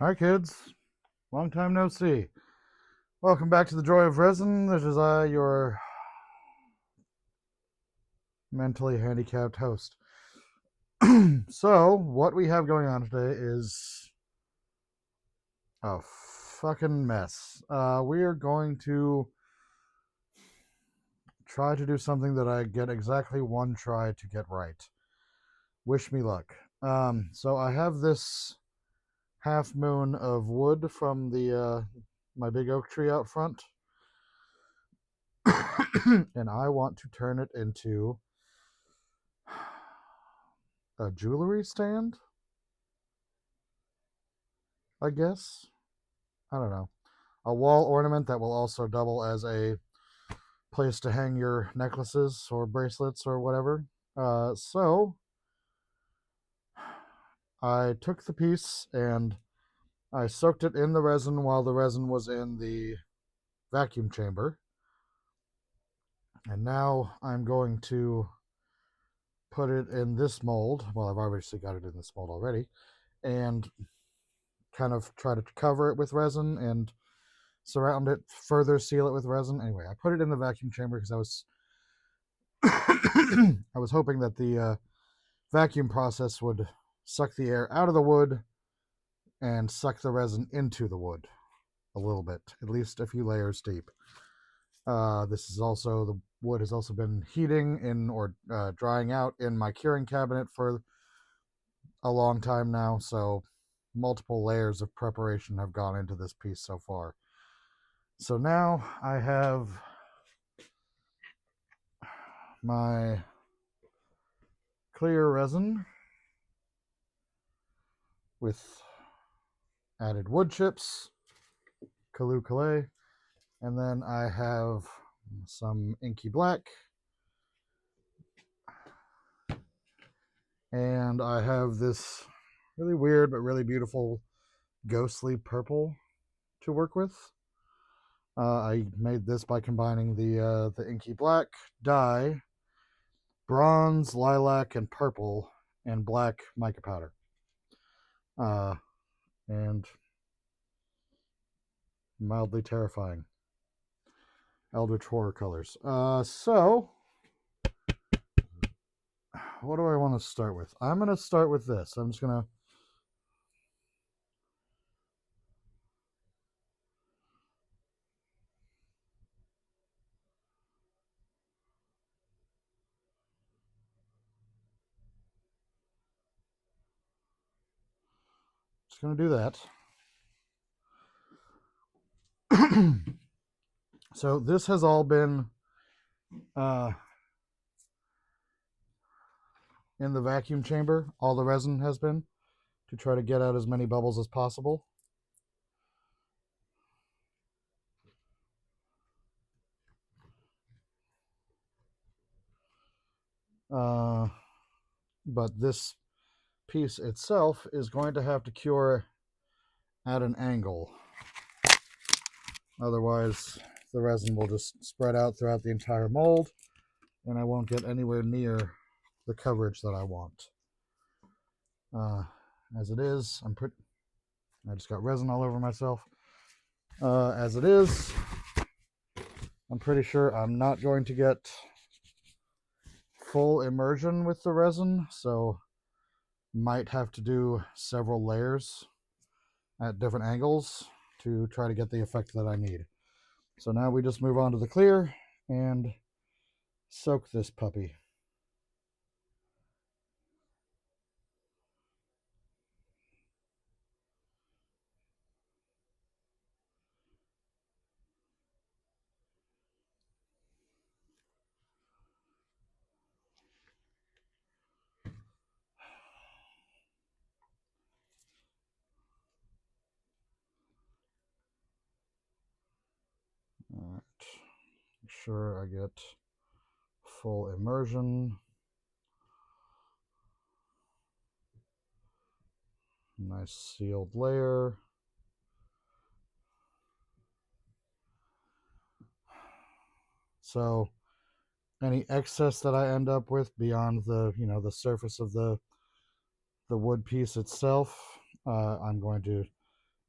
Hi, kids. Long time no see. Welcome back to the Joy of Resin. This is your mentally handicapped host. So, what we have going on today is a fucking mess. We are going to try to do something that I get exactly one try to get right. Wish me luck. So I have this half moon of wood from the my big oak tree out front, and I want to turn it into a jewelry stand, I guess. I don't know. A wall ornament that will also double as a place to hang your necklaces or bracelets or whatever. So I took the piece and I soaked it in the resin while the resin was in the vacuum chamber. And now I'm going to put it in this mold. Well, I've obviously got it in this mold already. And kind of try to cover it with resin and surround it, further seal it with resin. Anyway, I put it in the vacuum chamber because I was I was hoping that the vacuum process would suck the air out of the wood and suck the resin into the wood a little bit, at least a few layers deep. This is also the wood has also been heating in or drying out in my curing cabinet for a long time now, so multiple layers of preparation have gone into this piece so far. So now I have my clear resin with added wood chips, Kalu Kalay, and then I have some inky black, and I have this really weird but really beautiful ghostly purple to work with. I made this by combining the inky black dye, bronze, lilac, and purple, and black mica powder. And mildly terrifying eldritch horror colors. So what do I want to start with? I'm going to start with this. I'm just going to do that. So this has all been in the vacuum chamber. All the resin has been to try to get out as many bubbles as possible. But this piece itself is going to have to cure at an angle. Otherwise, the resin will just spread out throughout the entire mold, and I won't get anywhere near the coverage that I want. As it is, I just got resin all over myself. As it is, I'm pretty sure I'm not going to get full immersion with the resin, so might have to do several layers at different angles to try to get the effect that I need. So now we just move on to the clear and soak this puppy. All right. Make sure I get full immersion. Nice sealed layer. So any excess that I end up with beyond the surface of the wood piece itself, I'm going to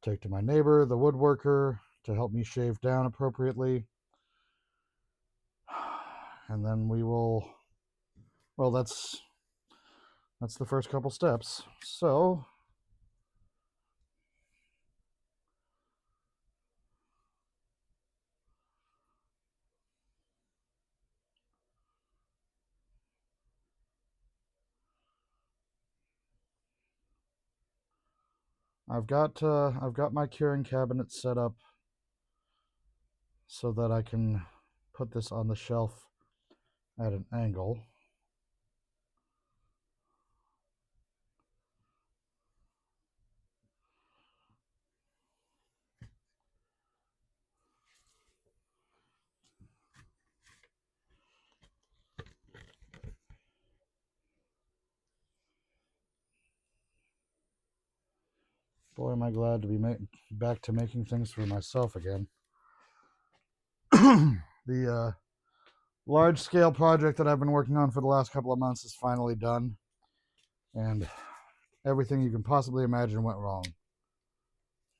take to my neighbor, the woodworker, to help me shave down appropriately. And then we will, well, that's the first couple steps. So I've got my curing cabinet set up so that I can put this on the shelf at an angle. Boy, am I glad to be back to making things for myself again. The large-scale project that I've been working on for the last couple of months is finally done, and everything you can possibly imagine went wrong.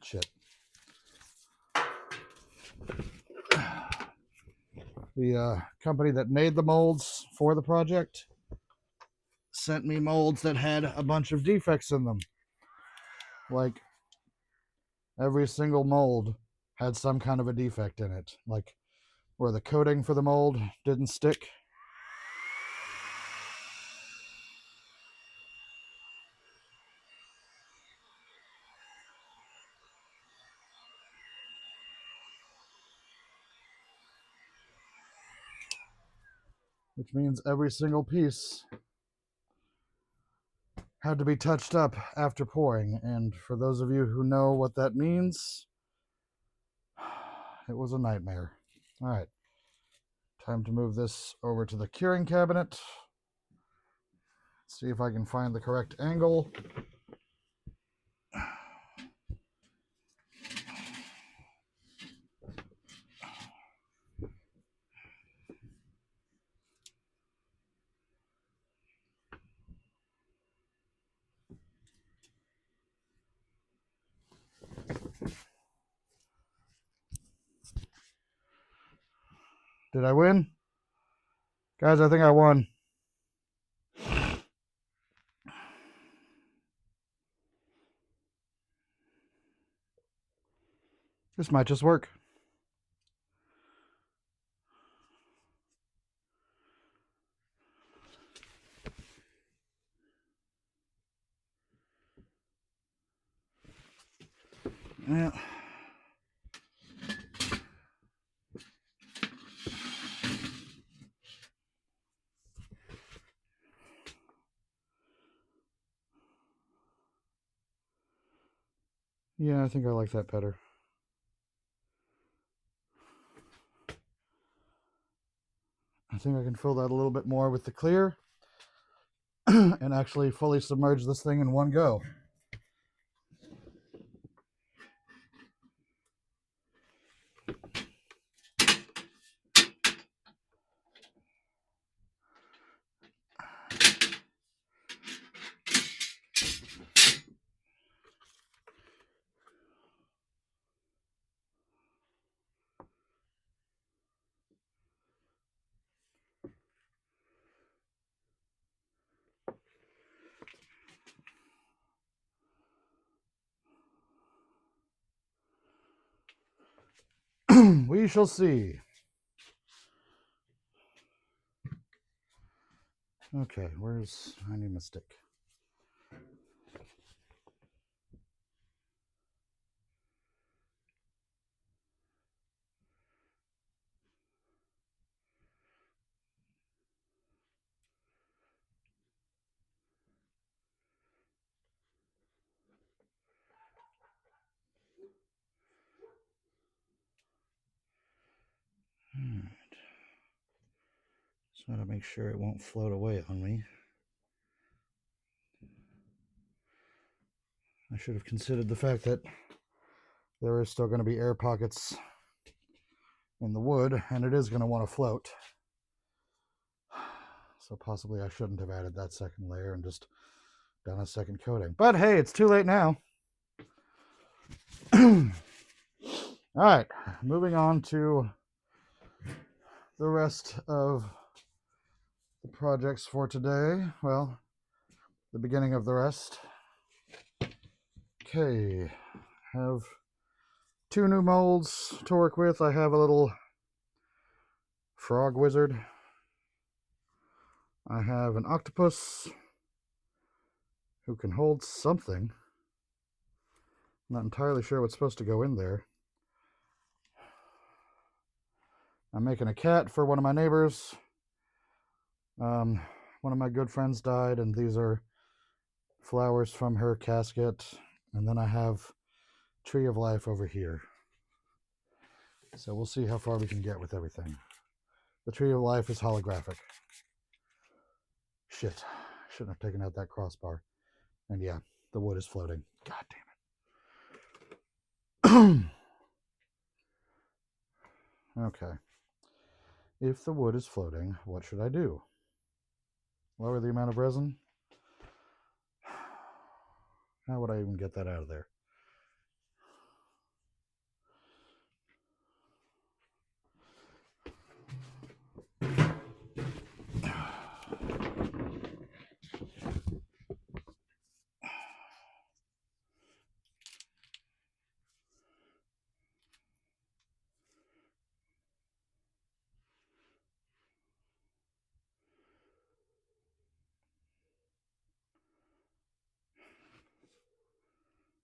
Shit. The company that made the molds for the project sent me molds that had a bunch of defects in them. Like, every single mold had some kind of a defect in it. Like, where the coating for the mold didn't stick. Which means every single piece had to be touched up after pouring. And for those of you who know what that means, it was a nightmare. All right, time to move this over to the curing cabinet. See if I can find the correct angle. Did I win? Guys, I think I won. This might just work. Yeah. Yeah, I think I like that better. I think I can fill that a little bit more with the clear and actually fully submerge this thing in one go. We shall see. Okay, I need my stick. All right. Just want to make sure it won't float away on me. I should have considered the fact that there are still going to be air pockets in the wood, and it is going to want to float. So possibly I shouldn't have added that second layer and just done a second coating. But hey, it's too late now. Alright, moving on to the rest of the projects for today. Well, the beginning of the rest. Okay, have 2 new molds to work with. I have a little frog wizard. I have an octopus who can hold something. I'm not entirely sure what's supposed to go in there. I'm making a cat for one of my neighbors. One of my good friends died, and these are flowers from her casket. And then I have Tree of Life over here. So we'll see how far we can get with everything. The Tree of Life is holographic. Shit. Shouldn't have taken out that crossbar. And yeah, the wood is floating. God damn it. Okay. If the wood is floating, what should I do? Lower the amount of resin? How would I even get that out of there?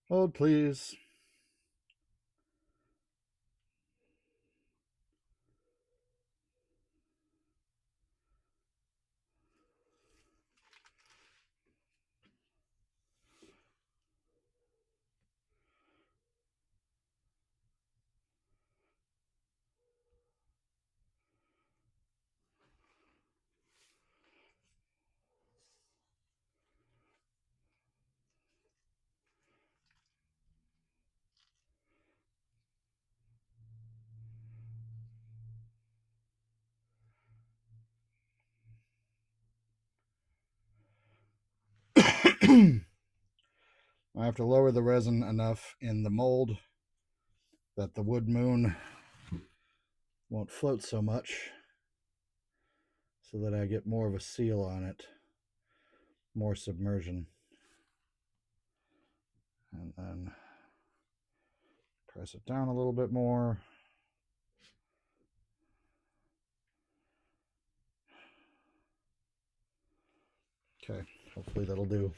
Hold, please. I have to lower the resin enough in the mold that the wood moon won't float so much, so that I get more of a seal on it, more submersion. And then press it down a little bit more. Okay, hopefully that'll do.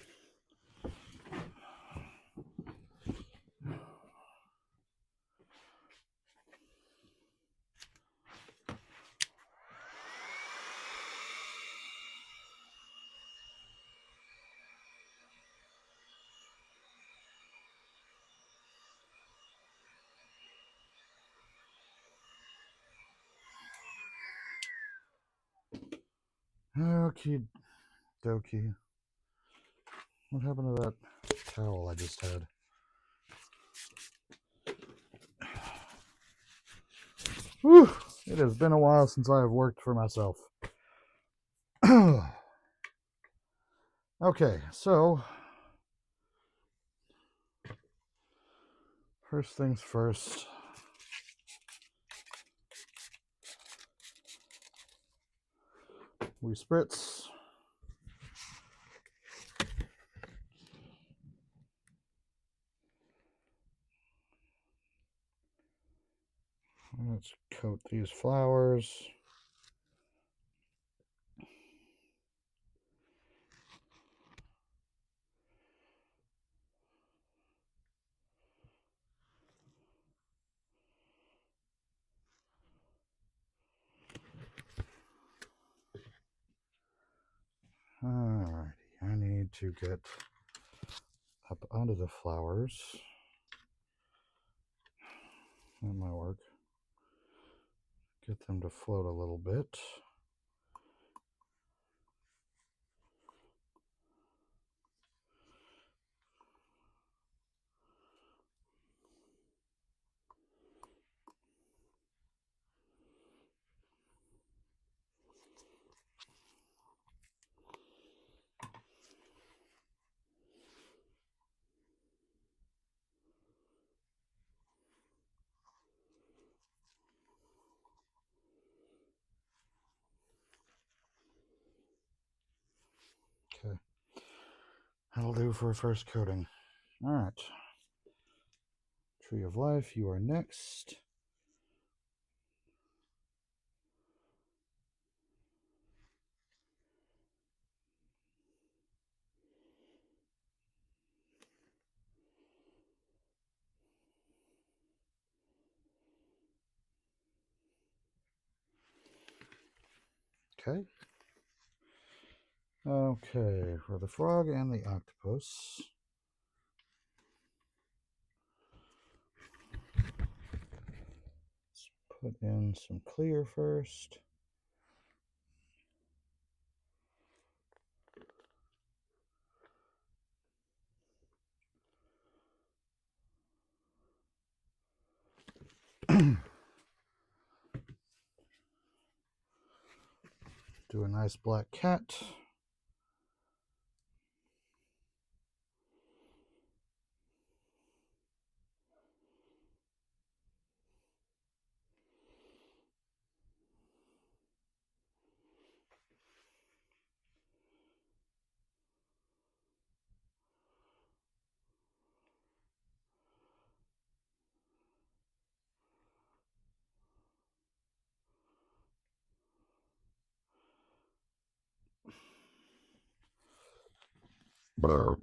Okie dokie. What happened to that towel I just had? Whew, it has been a while since I have worked for myself. Okay, so first things first. We spritz. Let's coat these flowers. Alrighty, I need to get up onto the flowers. That might work. Get them to float a little bit. That'll do for a first coating. All right. Tree of Life, you are next. Okay. Okay, for the frog and the octopus. Let's put in some clear first. Do a nice black cat. Burp.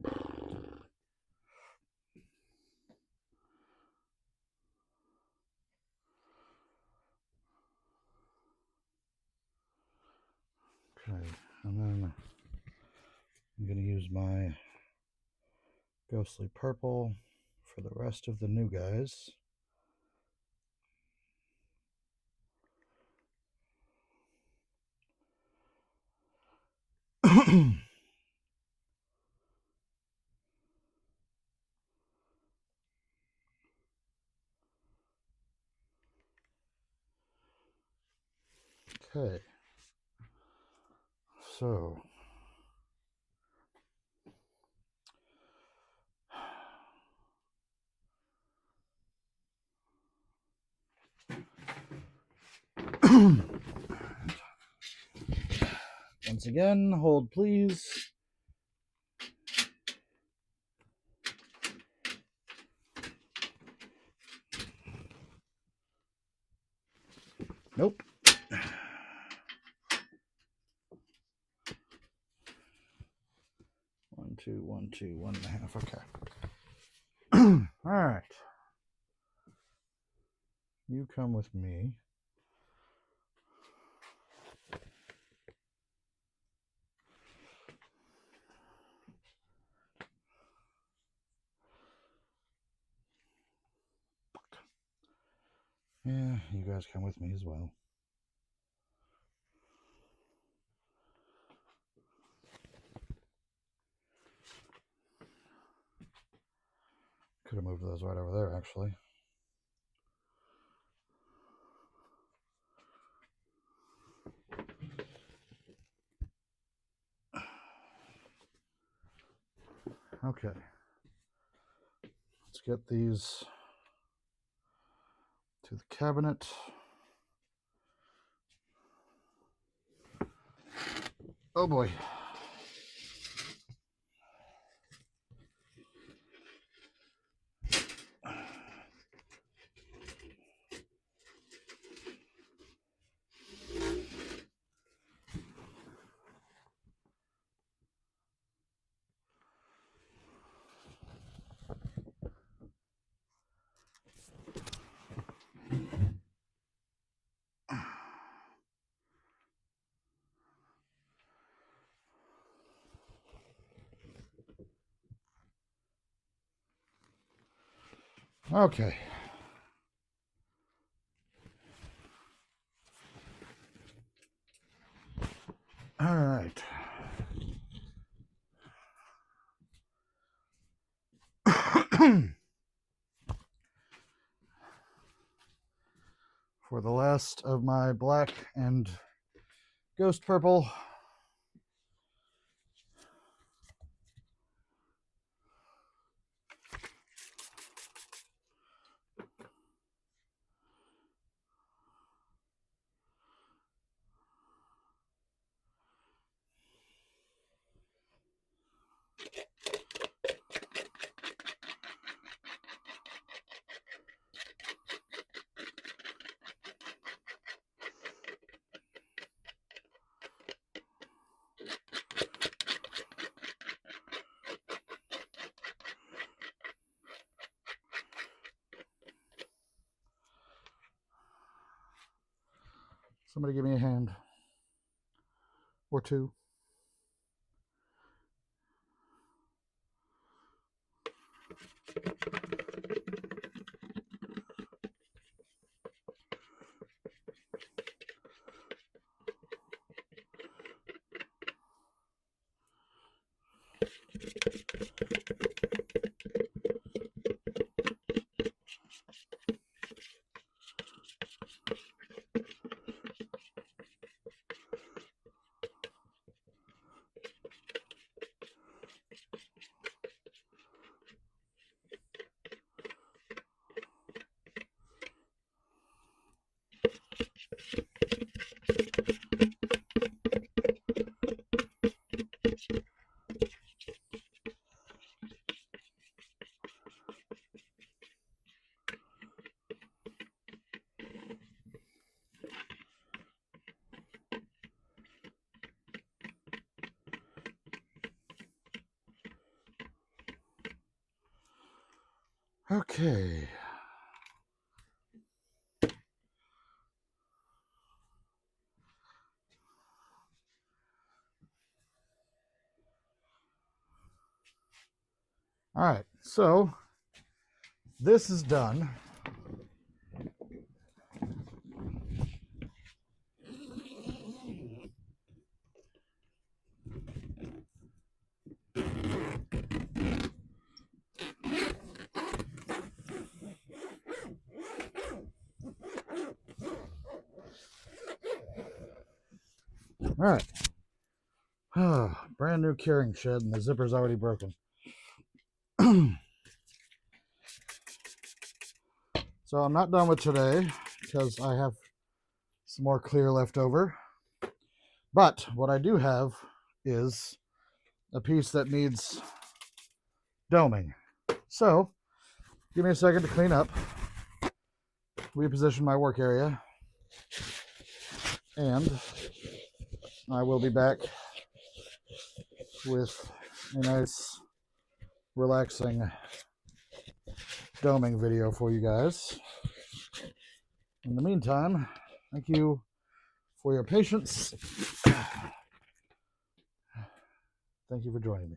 Okay, and then I'm going to use my ghostly purple for the rest of the new guys. Okay, so once again, hold please. Nope. 1, 2, 1, 2, 1.5. Okay. All right. You come with me. Yeah, you guys come with me as well. Could have moved those right over there, actually. Okay. Let's get these to the cabinet. Oh boy. Okay. All right. For the last of my black and ghost purple, Somebody give me a hand. Or two. Okay. All right, so this is done. All right. Brand new curing shed, and the zipper's already broken. So I'm not done with today because I have some more clear left over. But what I do have is a piece that needs doming. So give me a second to clean up, reposition my work area, and I will be back with a nice, relaxing doming video for you guys. In the meantime, thank you for your patience. Thank you for joining me.